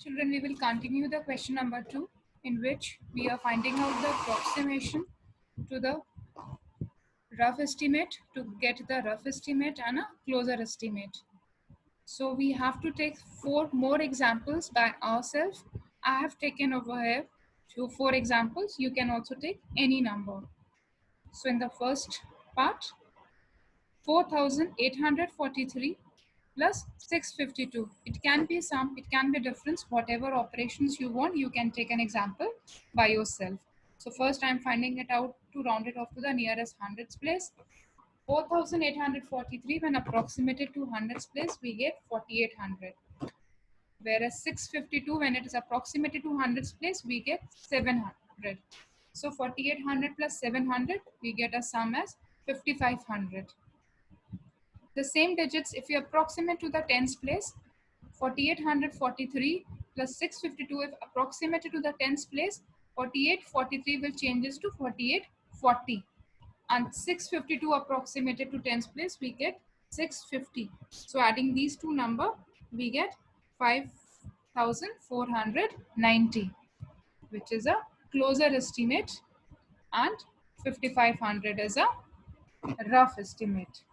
Children, we will continue the question number 2, in which we are finding out the approximation to the rough estimate to get the rough estimate and a closer estimate. So we have to take 4 more examples by ourselves. I have taken over here 4 examples. You can also take any number. So in the first part, 4,843 plus 652. It can be sum, it can be difference, whatever operations you want, you can take an example by yourself. So first I'm finding it out to round it off to the nearest hundreds place. 4,843 when approximated to hundreds place, we get 4,800. Whereas 652 when it is approximated to hundreds place, we get 700. So 4,800 plus 700, we get a sum as 5,500. The same digits, if you approximate to the tens place, 4,843 plus 652, if approximated to the tens place, 4,843 will changes to 4,840. And 652 approximated to tens place, we get 650. So adding these two number, we get 5,490, which is a closer estimate, and 5,500 is a rough estimate.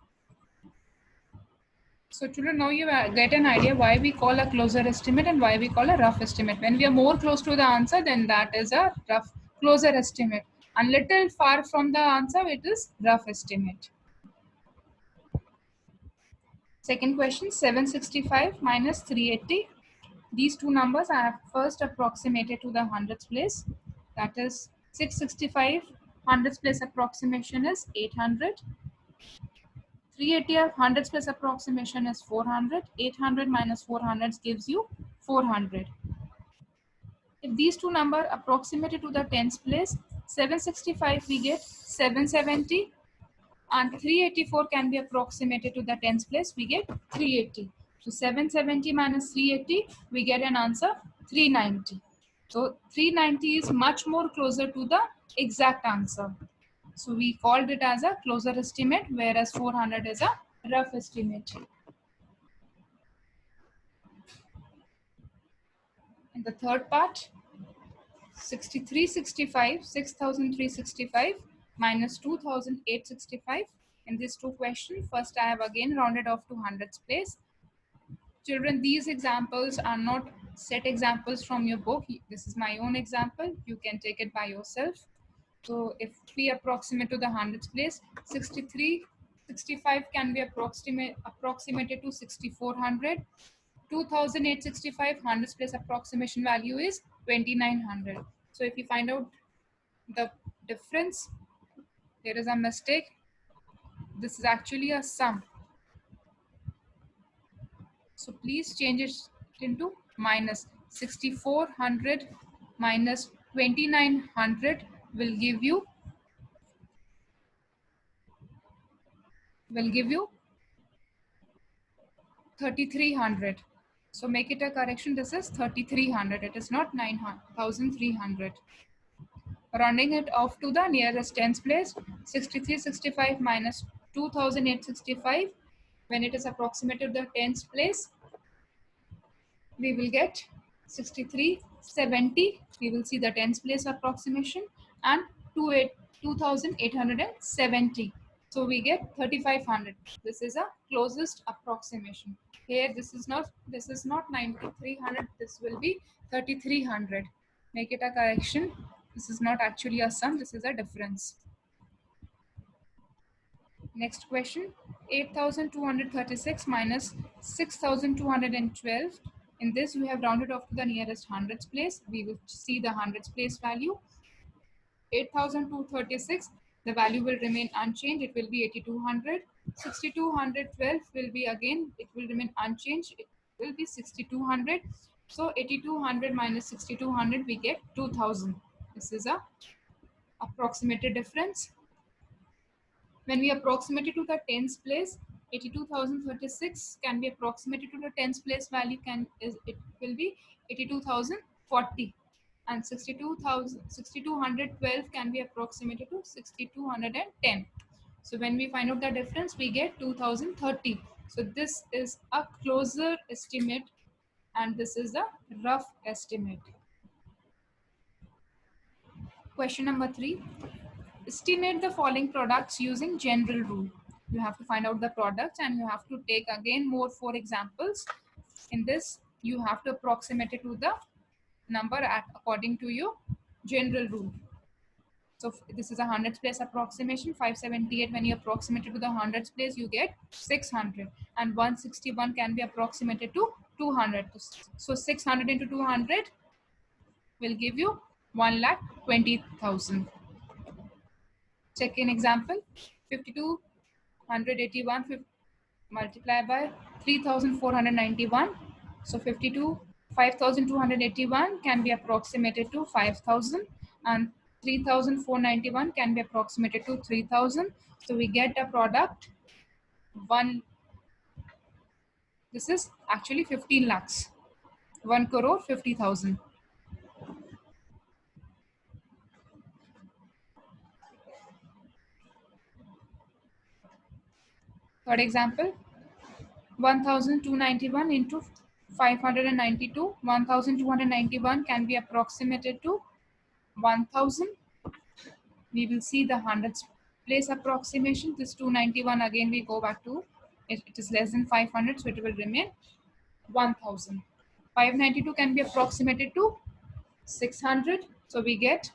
So children, now you get an idea why we call a closer estimate and why we call a rough estimate. When we are more close to the answer, then that is a rough closer estimate. And little far from the answer, it is rough estimate. Second question, 765 minus 380. These two numbers I have first approximated to the hundreds place. That is 665 hundreds place approximation is 800. 380 of hundreds place approximation is 400. 800 minus 400 gives you 400. If these two numbers approximated to the tens place, 765 we get 770, and 384 can be approximated to the tens place, we get 380. So 770 minus 380, we get an answer 390. So 390 is much more closer to the exact answer. So we called it as a closer estimate, whereas 400 is a rough estimate. In the third part, 6,365 minus 2,865. In these two questions, first I have again rounded off to hundreds place. Children, these examples are not set examples from your book. This is my own example. You can take it by yourself. So if we approximate to the hundreds place, 6,365 can be approximated to 6,400. 2,865 hundreds place approximation value is 2,900. So if you find out the difference, there is a mistake. This is actually a sum. So please change it into minus. 6,400 minus 2,900 will give you 3,300. So make it a correction. This is 3,300. It is not 9,300. Rounding it off to the nearest tens place, 6,365 minus 2,865. When it is approximated to the tens place, we will get 6,370. We will see the tens place approximation, and 2,870. So we get 3,500. This is a closest approximation. Here this is not 9,300. This will be 3,300. Make it a correction. This is not actually a sum. This is a difference. Next question, 8,236 minus 6,212. In this, we have rounded off to the nearest hundreds place. We will see the hundreds place value. 8,236, the value will remain unchanged. It will be 8,200. 6,212 will be again, it will remain unchanged. It will be 6,200. So 8,200 minus 6,200, we get 2,000. This is a approximated difference. When we approximate it to the tens place, 82,036 can be approximated to the tens place value, it will be 82,040, and 6,212 can be approximated to 6,210. So when we find out the difference, we get 2,030. So this is a closer estimate and this is the rough estimate. Question number 3. Estimate the following products using general rule. You have to find out the products and you have to take again more 4 examples. In this, you have to approximate it to the number according to your general rule. So this is a hundreds place approximation. 578, when you approximate it to the hundreds place, you get 600, and 161 can be approximated to 200. So 600 into 200 will give you 1,20,000. Second example, 5,281 multiplied by 3,491. So 5,281 can be approximated to 5,000, and 3,491 can be approximated to 3,000. So we get a product this is actually 15 lakhs, 1 crore 50,000. Third example, 1,291 into 592. 1,291 can be approximated to 1,000. We will see the hundreds place approximation. This 291 again we go back to it is less than 500, so it will remain 1,000. 592 can be approximated to 600, so we get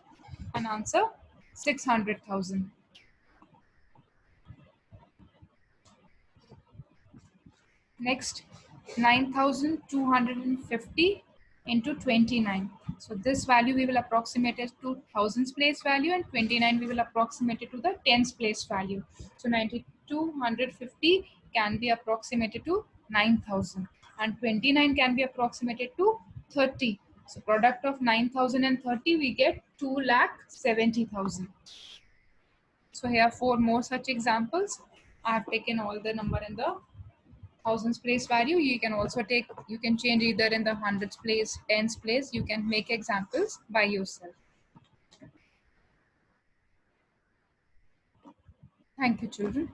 an answer 600,000. Next, 9,250 into 29. So this value we will approximate it to thousands place value, and 29 we will approximate it to the tens place value. So 9,250 can be approximated to 9,000, and 29 can be approximated to 30. So product of 9,000 and 30 we get 2,70,000. So here are 4 more such examples. I have taken all the number in the thousands place value. You can also you can change either in the hundreds place, tens place. You can make examples by yourself. Thank you, children.